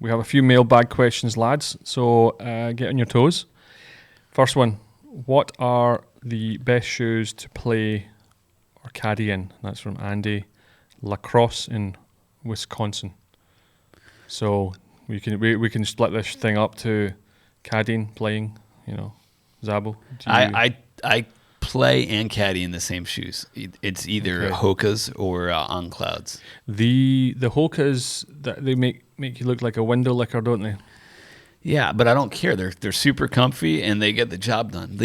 We have a few mailbag questions, lads, so get on your toes. First one, what are the best shoes to play or caddy in? That's from Andy. Lacrosse in Wisconsin. So we can split this thing up to caddying, playing, Zabbo. I play and caddy in the same shoes. It's either Hokas or On Clouds. The Hokas, they make you look like a window licker, don't they? Yeah, but I don't care. They're super comfy and they get the job done.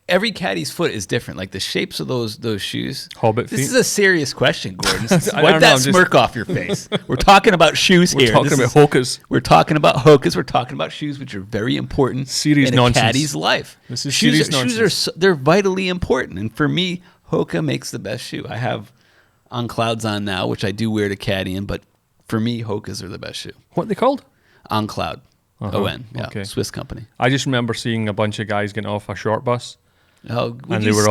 Every caddy's foot is different. Like the shapes of those shoes. Hobbit feet. This is a serious question, Gordon. Wipe that smirk off your face. We're talking about shoes here. We're talking about Hokas. We're talking about Hokas. We're talking about shoes, which are very important in a caddy's life. This is serious nonsense. Shoes they're vitally important, and for me, Hoka makes the best shoe. I have On Clouds on now, which I do wear to caddy in, but for me, Hokas are the best shoe. What are they called? On Cloud. ON, yeah, okay. Swiss company. I just remember seeing a bunch of guys getting off a short bus. Oh, and they were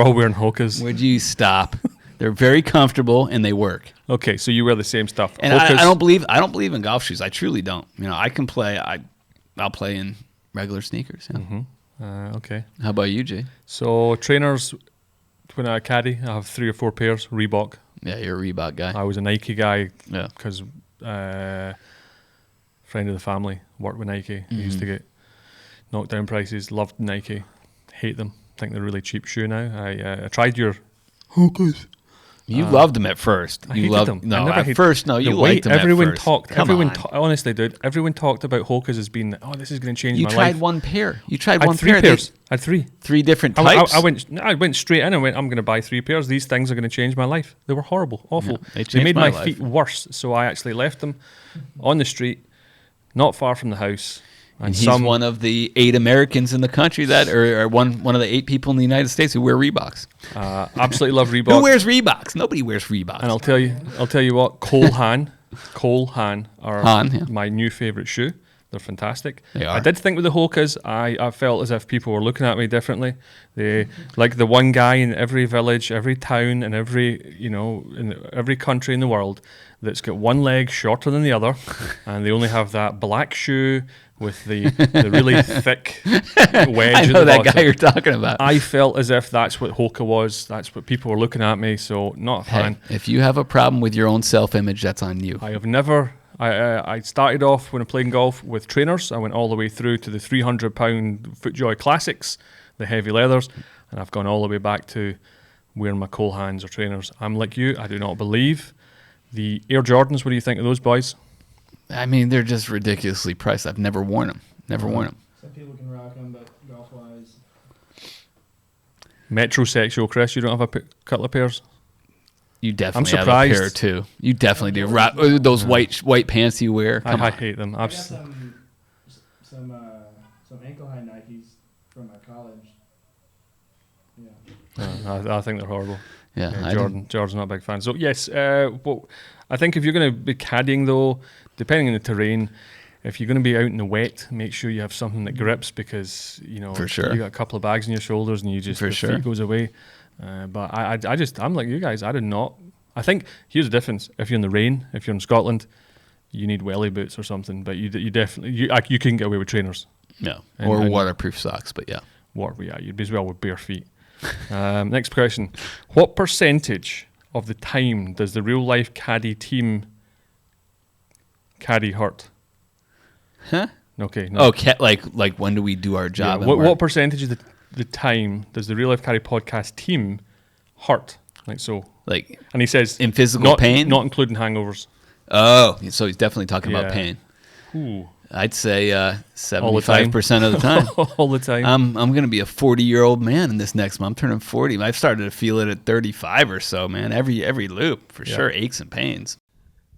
all wearing Hokas. Would you stop? They're very comfortable and they work. Okay, so you wear the same stuff. And I don't believe in golf shoes. I truly don't. I can play. I'll play in regular sneakers. Yeah. Mm-hmm. Okay. How about you, Jay? So trainers, when I caddy, I have 3 or 4 pairs. Reebok. Yeah, you're a Reebok guy. I was a Nike guy. Yeah. Because friend of the family worked with Nike. Mm-hmm. Used to get knockdown prices. Loved Nike. Hate them. Think they're a really cheap shoe now. I tried your Hokas. You loved them at first. I hated them. No, at first, no, you liked them everyone at first. Talked. Honestly, dude, everyone talked about Hokas as being, this is going to change my life. You tried one pair. You tried one pair. I had 3. 3 different types. I went straight in and went, I'm going to buy 3 pairs. These things are going to change my life. They were horrible, awful. Yeah, they made my feet worse. So I actually left them on the street, not far from the house. And he's one of the 8 Americans in the country that, or one of the 8 people in the United States who wear Reeboks. Absolutely love Reebok. Who wears Reeboks? Nobody wears Reeboks. And I'll tell you what, Cole Haan are my new favorite shoe. They're fantastic. They are. I did think with the Hokas, I felt as if people were looking at me differently. They like the one guy in every village, every town, and in every country in the world that's got one leg shorter than the other, and they only have that black shoe with the really thick wedge. I know that guy you're talking about. I felt as if that's what Hoka was. That's what people were looking at me. So not a fan. Hey, if you have a problem with your own self-image, that's on you. I have never. I started off when I played golf with trainers. I went all the way through to the 300-pound FootJoy Classics, the heavy leathers, and I've gone all the way back to wearing my Cole Haans or trainers. I'm like you. I do not believe the Air Jordans. What do you think of those boys? I mean, they're just ridiculously priced. I've never worn them. Worn them. Some people can rock them, but golf-wise... Metrosexual, Chris. You don't have a couple of pairs? You definitely have a pair, too. You definitely do. Those white pants you wear. I hate them. I got some ankle-high Nikes from my college. Yeah. I think they're horrible. Yeah, Jordan's not a big fan. So, yes, I think if you're going to be caddying, though, depending on the terrain, if you're going to be out in the wet, make sure you have something that grips because, for sure. You got a couple of bags on your shoulders and you just, feet goes away. But I'm like you guys, I did not. I think, here's the difference. If you're in the rain, if you're in Scotland, you need welly boots or something, but you definitely, you couldn't get away with trainers. No, or waterproof socks, but yeah. You'd be as well with bare feet. Next question. What percentage of the time does the Real Life Caddie team caddy hurt? Huh? Okay. No. Like when do we do our job? Yeah, what percentage of the time does the Real Life Caddie podcast team hurt? And he says in physical pain, not including hangovers. Oh, so he's definitely talking about pain. Ooh. I'd say 75% of the time. All the time. I'm going to be a 40-year-old man in this next month. I'm turning 40. I've started to feel it at 35 or so, man. Every loop, for sure, aches and pains.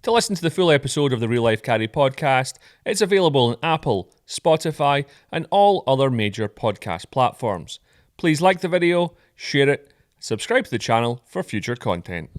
To listen to the full episode of the Real Life Caddie podcast, it's available on Apple, Spotify, and all other major podcast platforms. Please like the video, share it, subscribe to the channel for future content.